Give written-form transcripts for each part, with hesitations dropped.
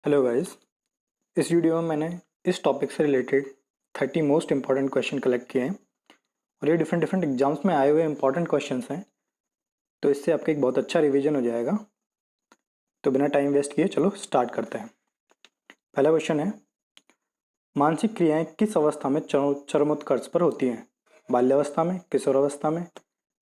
Hello guys. इस video में मैंने इस टॉपिक से related 30 most important question collect किए हैं और ये डिफरेंट डिफरेंट एग्जाम्स में आए हुए इंपॉर्टेंट क्वेश्चंस हैं, तो इससे आपका एक बहुत अच्छा रिवीजन हो जाएगा। तो बिना टाइम वेस्ट किए चलो स्टार्ट करते हैं। पहला क्वेश्चन है, मानसिक क्रियाएं किस अवस्था में चरमोत्कर्ष पर होती हैं? बाल्यावस्था में, किशोरावस्था में,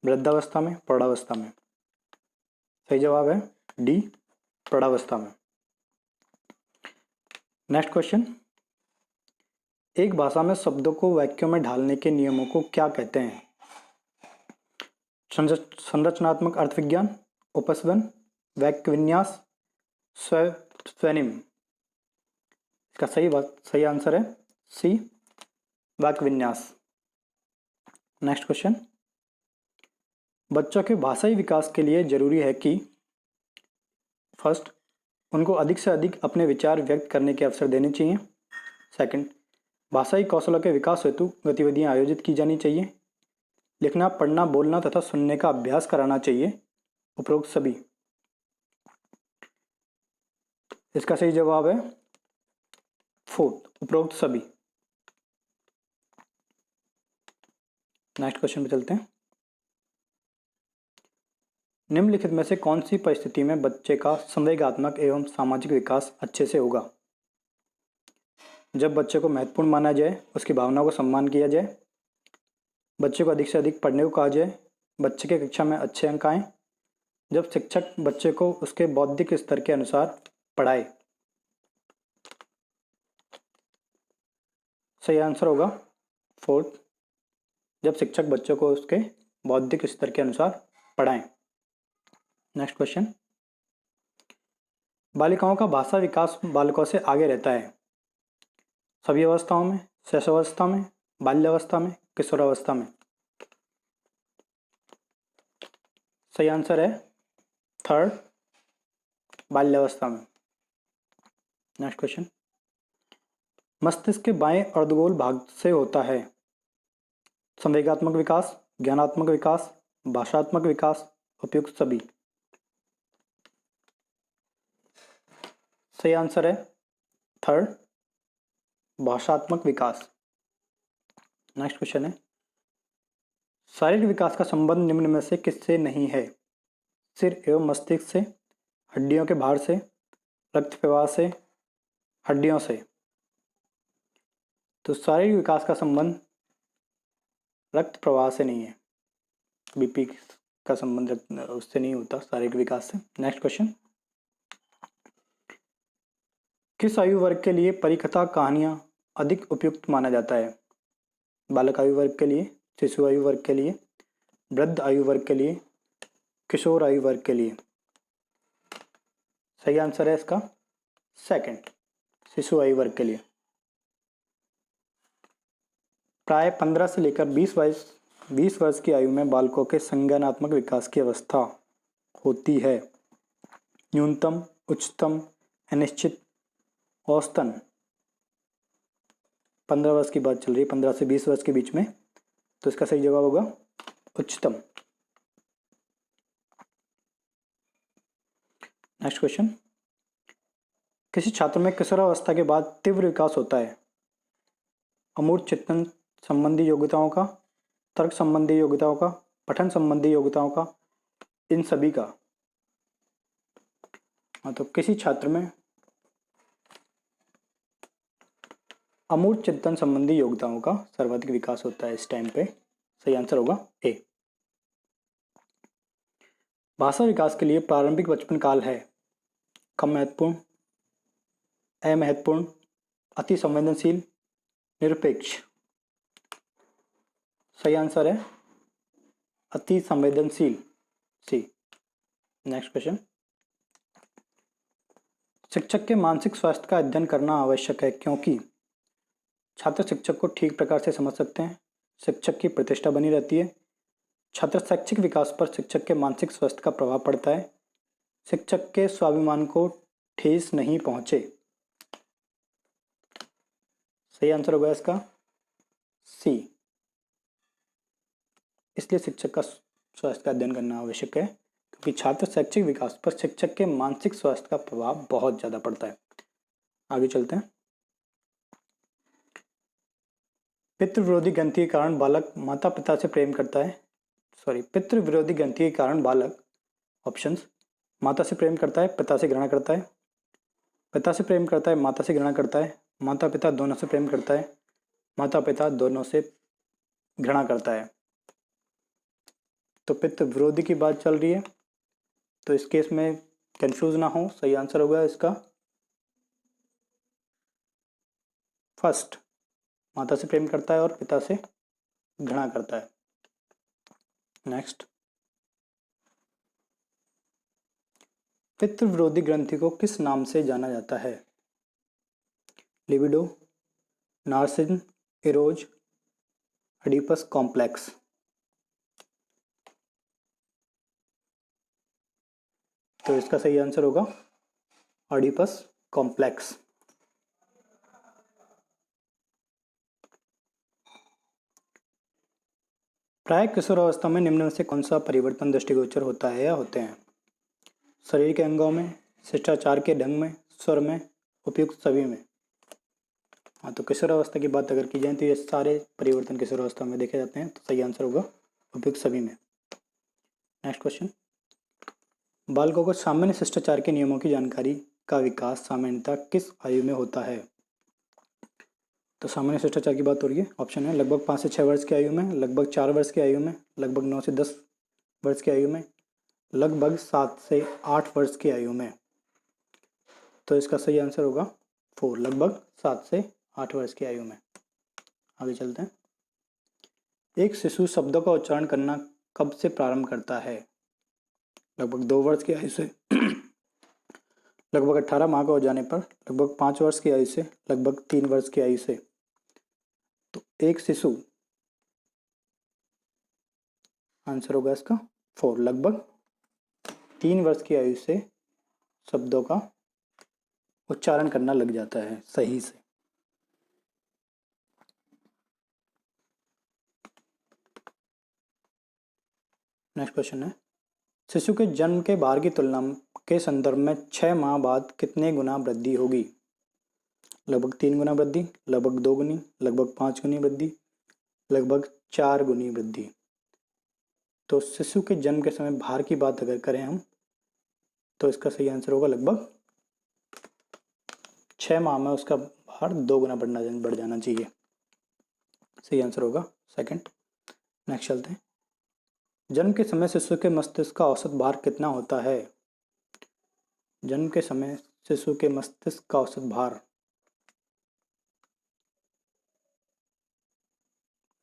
वृद्धावस्था में, प्रौढ़ावस्था में? सही जवाब है डी, प्रौढ़ावस्था में। नेक्स्ट क्वेश्चन, एक भाषा में शब्दों को वाक्यों में ढालने के नियमों को क्या कहते हैं? संरचनात्मक अर्थविज्ञान, उपसवन, वाक्य विन्यास, स्वनिम? इसका सही आंसर है सी, वाक्य विन्यास। नेक्स्ट क्वेश्चन, बच्चों के भाषाई विकास के लिए जरूरी है कि फर्स्ट, उनको अधिक से अधिक अपने विचार व्यक्त करने के अवसर देने चाहिए। सेकंड, भाषाई कौशलों के विकास हेतु गतिविधियां आयोजित की जानी चाहिए। लिखना, पढ़ना, बोलना तथा सुनने का अभ्यास कराना चाहिए। उपरोक्त सभी? इसका सही जवाब है फोर्थ, उपरोक्त सभी। नेक्स्ट क्वेश्चन पे चलते हैं। निम्नलिखित में से कौन सी परिस्थिति में बच्चे का संवेगात्मक एवं सामाजिक विकास अच्छे से होगा? जब बच्चे को महत्वपूर्ण माना जाए, उसकी भावनाओं को सम्मान किया जाए, बच्चे को अधिक से अधिक पढ़ने को कहा जाए, बच्चे के कक्षा में अच्छे अंक आए, जब शिक्षक बच्चे को उसके बौद्धिक स्तर के अनुसार पढ़ाए। सही आंसर होगा फोर्थ, जब शिक्षक बच्चों को उसके बौद्धिक स्तर के अनुसार पढ़ाएं। नेक्स्ट क्वेश्चन, बालिकाओं का भाषा विकास बालकों से आगे रहता है सभी अवस्थाओं में, शैशवावस्था में, बाल्यावस्था में, किशोरावस्था में? सही आंसर है थर्ड, बाल्यावस्था में। नेक्स्ट क्वेश्चन, मस्तिष्क के बाएं अर्धगोल भाग से होता है संवेगात्मक विकास, ज्ञानात्मक विकास, भाषात्मक विकास, उपयुक्त सभी? सही आंसर है थर्ड, भाषात्मक विकास। नेक्स्ट क्वेश्चन है, शारीरिक विकास का संबंध निम्न में से किससे नहीं है? सिर एवं मस्तिष्क से, हड्डियों के भार से, रक्त प्रवाह से, हड्डियों से? तो शारीरिक विकास का संबंध रक्त प्रवाह से नहीं है, बीपी का संबंध उससे नहीं होता, शारीरिक विकास से। नेक्स्ट क्वेश्चन, किस आयु वर्ग के लिए परिकथा कहानियां अधिक उपयुक्त माना जाता है? बालक आयु वर्ग के लिए, शिशु आयु वर्ग के लिए, वृद्ध आयु वर्ग के लिए, किशोर आयु वर्ग के लिए? सही आंसर है इसका सेकंड, शिशु आयु वर्ग के लिए। प्राय 15 से लेकर 20 वर्ष की आयु में बालकों के संज्ञानात्मक विकास की अवस्था होती है न्यूनतम, उच्चतम, अनिश्चित, औसतन? 15 वर्ष की बात चल रही है, 15 से 20 वर्ष के बीच में, तो इसका सही जवाब होगा उच्चतम। नेक्स्ट क्वेश्चन, किसी छात्र में किशोरावस्था के बाद तीव्र विकास होता है अमूर्त चिंतन संबंधी योग्यताओं का, तर्क संबंधी योग्यताओं का, पठन संबंधी योग्यताओं का, इन सभी का? तो किसी छात्र में अमूर्त चिंतन संबंधी योग्यताओं का सर्वाधिक विकास होता है इस टाइम पे। सही आंसर होगा ए। भाषा विकास के लिए प्रारंभिक बचपन काल है कम महत्वपूर्ण, अमहत्वपूर्ण, अति संवेदनशील, निरपेक्ष? सही आंसर है अति संवेदनशील, सी। नेक्स्ट क्वेश्चन, शिक्षक के मानसिक स्वास्थ्य का अध्ययन करना आवश्यक है क्योंकि छात्र शिक्षक को ठीक प्रकार से समझ सकते हैं, शिक्षक की प्रतिष्ठा बनी रहती है, छात्र शैक्षिक विकास पर शिक्षक के मानसिक स्वास्थ्य का प्रभाव पड़ता है, शिक्षक के स्वाभिमान को ठेस नहीं पहुंचे? सही आंसर होगा इसका सी, इसलिए शिक्षक का स्वास्थ्य का अध्ययन करना आवश्यक है क्योंकि छात्र शैक्षिक विकास पर शिक्षक के मानसिक स्वास्थ्य का प्रभाव बहुत ज़्यादा पड़ता है। आगे चलते हैं। पितृ विरोधी ग्रंथि के कारण बालक माता पिता से प्रेम करता है। पितृ विरोधी ग्रंथि के कारण बालक, ऑप्शंस, माता से प्रेम करता है, पिता से घृणा करता है, पिता से प्रेम करता है, माता से घृणा करता है, माता पिता दोनों से प्रेम करता है, माता पिता दोनों से घृणा करता है। तो पितृ विरोधी की बात चल रही है, तो इस केस में कंफ्यूज ना हो, सही आंसर होगा इसका फर्स्ट, माता से प्रेम करता है और पिता से घृणा करता है। नेक्स्ट, पितृ विरोधी ग्रंथि को किस नाम से जाना जाता है? लिबिडो, नार्सिन, इरोज, अडीपस कॉम्प्लेक्स। तो इसका सही आंसर होगा अडीपस कॉम्प्लेक्स। प्राय किशोरावस्था में निम्न में से कौन सा परिवर्तन दृष्टिगोचर होता है या होते हैं? शरीर के अंगों में, शिष्टाचार के ढंग में, स्वर में, उपयुक्त सभी में। हाँ, तो किशोरावस्था की बात अगर की जाए तो ये सारे परिवर्तन किशोरावस्था में देखे जाते हैं, तो सही आंसर होगा उपयुक्त सभी में। नेक्स्ट क्वेश्चन, बालकों को सामान्य शिष्टाचार के नियमों की जानकारी का विकास सामान्यतः किस आयु में होता है? तो सामान्य शिष्टाचार की बात हो रही है। ऑप्शन है लगभग 5 से 6 वर्ष की आयु में, लगभग 4 वर्ष की आयु में, लगभग 9 से 10 वर्ष की आयु में, लगभग 7 से 8 वर्ष की आयु में। तो इसका सही आंसर होगा 4, लगभग 7 से 8 वर्ष की आयु में। आगे चलते हैं। एक शिशु शब्दों का उच्चारण करना कब से प्रारंभ करता है? लगभग 2 वर्ष की आयु से, लगभग 18 माह का हो जाने पर, लगभग 5 वर्ष की आयु से, लगभग 3 वर्ष की आयु से। तो एक शिशु, आंसर होगा इसका 4, लगभग 3 वर्ष की आयु से शब्दों का उच्चारण करना लग जाता है सही से। नेक्स्ट क्वेश्चन है, शिशु के जन्म के बाहर की तुलना के संदर्भ में 6 माह बाद कितने गुना वृद्धि होगी? लगभग 3 गुना वृद्धि, लगभग 2 गुनी, लगभग 5 गुनी वृद्धि, लगभग 4 गुनी वृद्धि। तो शिशु के जन्म के समय भार की बात अगर करें हम, तो इसका सही आंसर होगा लगभग 6 माह में उसका भार 2 गुना बढ़ जाना चाहिए। सही आंसर होगा सेकंड। नेक्स्ट चलते हैं। जन्म के समय शिशु के मस्तिष्क का औसत भार कितना होता है? जन्म के समय शिशु के मस्तिष्क का औसत भार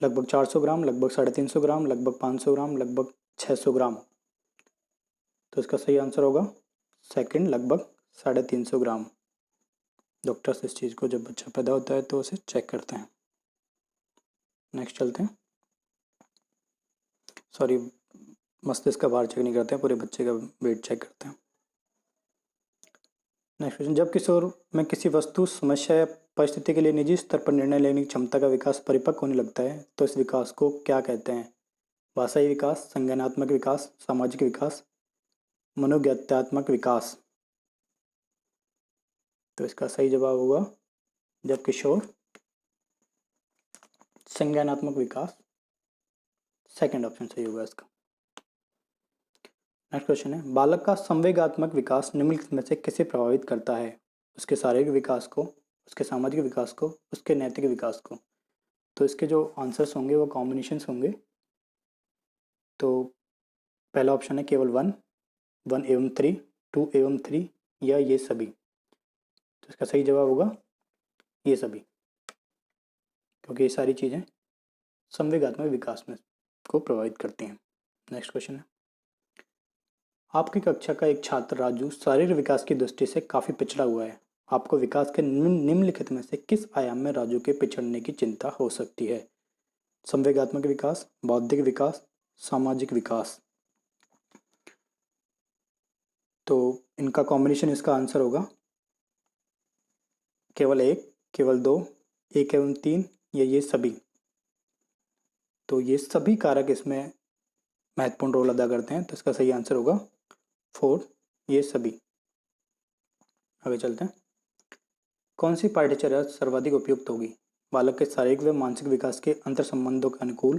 लगभग 400 ग्राम, लगभग 350 ग्राम, लगभग 500 ग्राम, लगभग 600 ग्राम। तो इसका सही आंसर होगा सेकंड, लगभग 350 ग्राम। डॉक्टर्स इस चीज़ को जब बच्चा पैदा होता है तो उसे चेक करते हैं। नेक्स्ट चलते हैं। सॉरी, मस्तिष्क का भार चेक नहीं करते हैं, पूरे बच्चे का वेट चेक करते हैं। नेक्स्ट क्वेश्चन, जब किशोर में किसी वस्तु, समस्या या परिस्थिति के लिए निजी स्तर पर निर्णय लेने की क्षमता का विकास परिपक्व होने लगता है, तो इस विकास को क्या कहते हैं? भाषाई विकास, संज्ञानात्मक विकास, सामाजिक विकास, मनोज्ञात्मक विकास। तो इसका सही जवाब होगा जब किशोर, संज्ञानात्मक विकास, सेकंड ऑप्शन सही होगा इसका। नेक्स्ट क्वेश्चन है, बालक का संवेगात्मक विकास निम्नलिखित में से किसे प्रभावित करता है? उसके शारीरिक विकास को, उसके सामाजिक विकास को, उसके नैतिक विकास को। तो इसके जो आंसर्स होंगे वो कॉम्बिनेशंस होंगे। तो पहला ऑप्शन है केवल 1 एवं 3, 2 एवं 3, या ये सभी। तो इसका सही जवाब होगा ये सभी, क्योंकि ये सारी चीज़ें संवेगात्मक विकास में को प्रभावित करती हैं। नेक्स्ट क्वेश्चन है, आपकी कक्षा का एक छात्र राजू शारीरिक विकास की दृष्टि से काफ़ी पिछड़ा हुआ है। आपको विकास के निम्नलिखित में से किस आयाम में राजू के पिछड़ने की चिंता हो सकती है? संवेगात्मक विकास, बौद्धिक विकास, सामाजिक विकास। तो इनका कॉम्बिनेशन, इसका आंसर होगा केवल 1, केवल 2, 1 एवं 3, या ये सभी। तो ये सभी कारक इसमें महत्वपूर्ण रोल अदा करते हैं, तो इसका सही आंसर होगा 4, ये सभी। आगे चलते हैं। कौन सी पाठ्यचर्या सर्वाधिक उपयुक्त होगी? बालक के शारीरिक व मानसिक विकास के अंतर संबंधों के अनुकूल,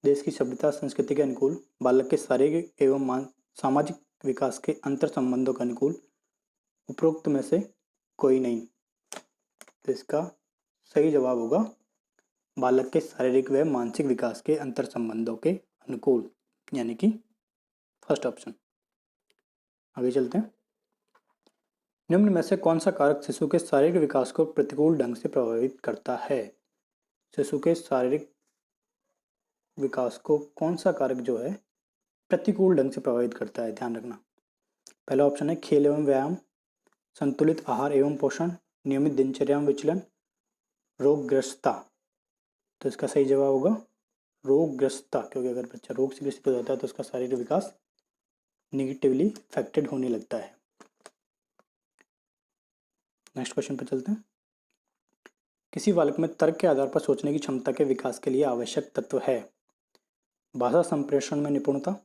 देश की सभ्यता संस्कृति के अनुकूल, बालक के शारीरिक एवं सामाजिक विकास के अंतर संबंधों के अनुकूल, उपरोक्त में से कोई नहीं। तो इसका सही जवाब होगा बालक के शारीरिक व मानसिक विकास के अंतर संबंधों के अनुकूल, यानी कि फर्स्ट ऑप्शन। आगे चलते हैं। निम्न में से कौन सा कारक शिशु के शारीरिक विकास को प्रतिकूल ढंग से प्रभावित करता है? शिशु के शारीरिक विकास को कौन सा कारक जो है प्रतिकूल ढंग से प्रभावित करता है? ध्यान रखना। पहला ऑप्शन है खेल एवं व्यायाम, संतुलित आहार एवं पोषण, नियमित दिनचर्या में विचलन, रोगग्रस्तता। तो इसका सही जवाब होगा रोगग्रस्तता, क्योंकि अगर बच्चा रोग से ग्रसित हो जाता है तो उसका शारीरिक विकास निगेटिवली अफेक्टेड होने लगता है। नेक्स्ट क्वेश्चन पर चलते हैं। किसी बालक में तर्क के आधार पर सोचने की क्षमता के विकास के लिए आवश्यक तत्व है? भाषा संप्रेषण में निपुणता,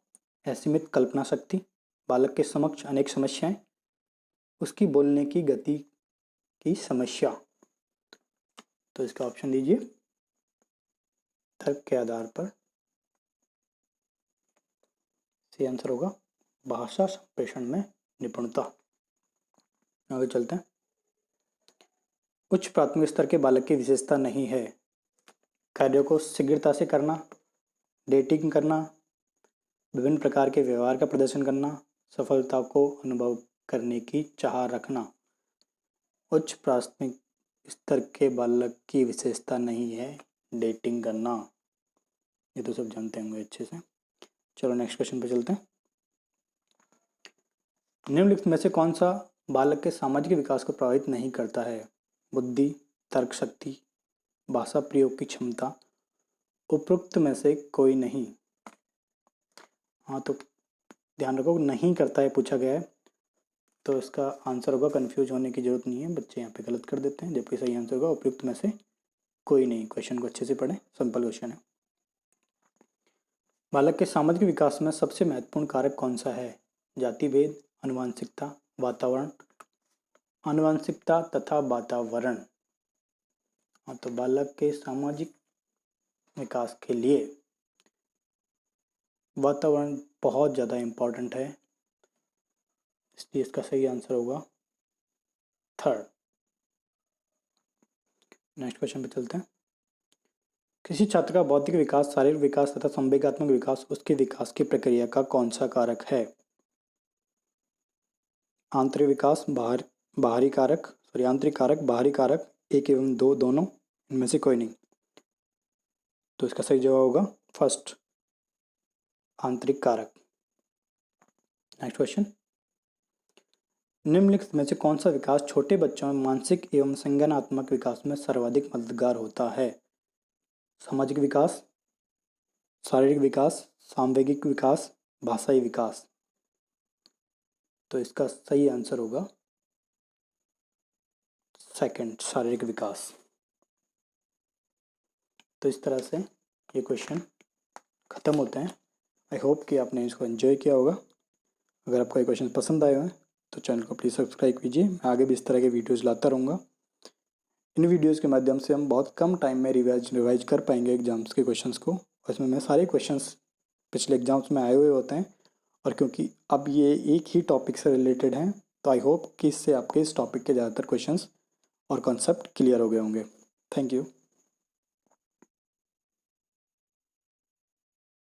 असीमित कल्पना शक्ति, बालक के समक्ष अनेक समस्याएं, उसकी बोलने की गति की समस्या। तो इसका ऑप्शन दीजिए। तर्क के आधार पर सही आंसर होगा भाषा संप्रेषण में निपुणता। आगे चलते हैं। उच्च प्राथमिक स्तर के बालक की विशेषता नहीं है? कार्यों को शीघ्रता से करना, डेटिंग करना, विभिन्न प्रकार के व्यवहार का प्रदर्शन करना, सफलता को अनुभव करने की चाह रखना। उच्च प्राथमिक स्तर के बालक की विशेषता नहीं है डेटिंग करना, ये तो सब जानते होंगे अच्छे से। चलो नेक्स्ट क्वेश्चन पे चलते हैं। निम्नलिखित में से कौन सा बालक के सामाजिक विकास को प्रभावित नहीं करता है? बुद्धि, तर्क शक्ति, भाषा प्रयोग की क्षमता, उपरोक्त में से कोई नहीं। हाँ, तो ध्यान रखो नहीं करता है पूछा गया है, तो इसका आंसर होगा, कंफ्यूज होने की जरूरत नहीं है, बच्चे यहाँ पे गलत कर देते हैं, जबकि सही आंसर होगा उपयुक्त में से कोई नहीं। क्वेश्चन को अच्छे से पढ़ें, सिंपल क्वेश्चन है। बालक के सामाजिक विकास में सबसे महत्वपूर्ण कारक कौन सा है? जाति भेद, आनुवंशिकता, वातावरण, आनुवंशिकता तथा वातावरण। हाँ, तो बालक के सामाजिक विकास के लिए वातावरण बहुत ज़्यादा इम्पोर्टेंट है, इसलिए इसका सही आंसर होगा थर्ड। नेक्स्ट क्वेश्चन पे चलते हैं। किसी छात्र का बौद्धिक विकास, शारीरिक विकास तथा संवेगात्मक विकास उसके विकास की प्रक्रिया का कौन सा कारक है? आंतरिक विकास, बाहरी कारक, सॉरी आंतरिक कारक, बाहरी कारक, एक एवं दो, दोनों, इनमें से कोई नहीं। तो इसका सही जवाब होगा फर्स्ट, आंतरिक कारक। Next question. निम्नलिखित में से कौन सा विकास छोटे बच्चों में मानसिक एवं संज्ञानात्मक विकास में सर्वाधिक मददगार होता है? सामाजिक विकास, शारीरिक विकास, सांवेगिक विकास, भाषाई विकास। तो इसका सही आंसर होगा सेकंड, शारीरिक विकास। तो इस तरह से ये क्वेश्चन ख़त्म होते हैं। आई होप कि आपने इसको एंजॉय किया होगा। अगर आपको ये क्वेश्चन पसंद आए हैं तो चैनल को प्लीज़ सब्सक्राइब कीजिए। मैं आगे भी इस तरह के वीडियोज़ लाता रहूँगा। इन वीडियोज़ के माध्यम से हम बहुत कम टाइम में रिवाइज कर पाएंगे एग्जाम्स के क्वेश्चंस को। उसमें मैं सारे क्वेश्चंस पिछले एग्जाम्स में आए हुए होते हैं, और क्योंकि अब ये एक ही टॉपिक से रिलेटेड हैं, तो आई होप कि इससे आपके इस टॉपिक के ज़्यादातर क्वेश्चंस और कॉन्सेप्ट क्लियर हो गए होंगे। Thank you.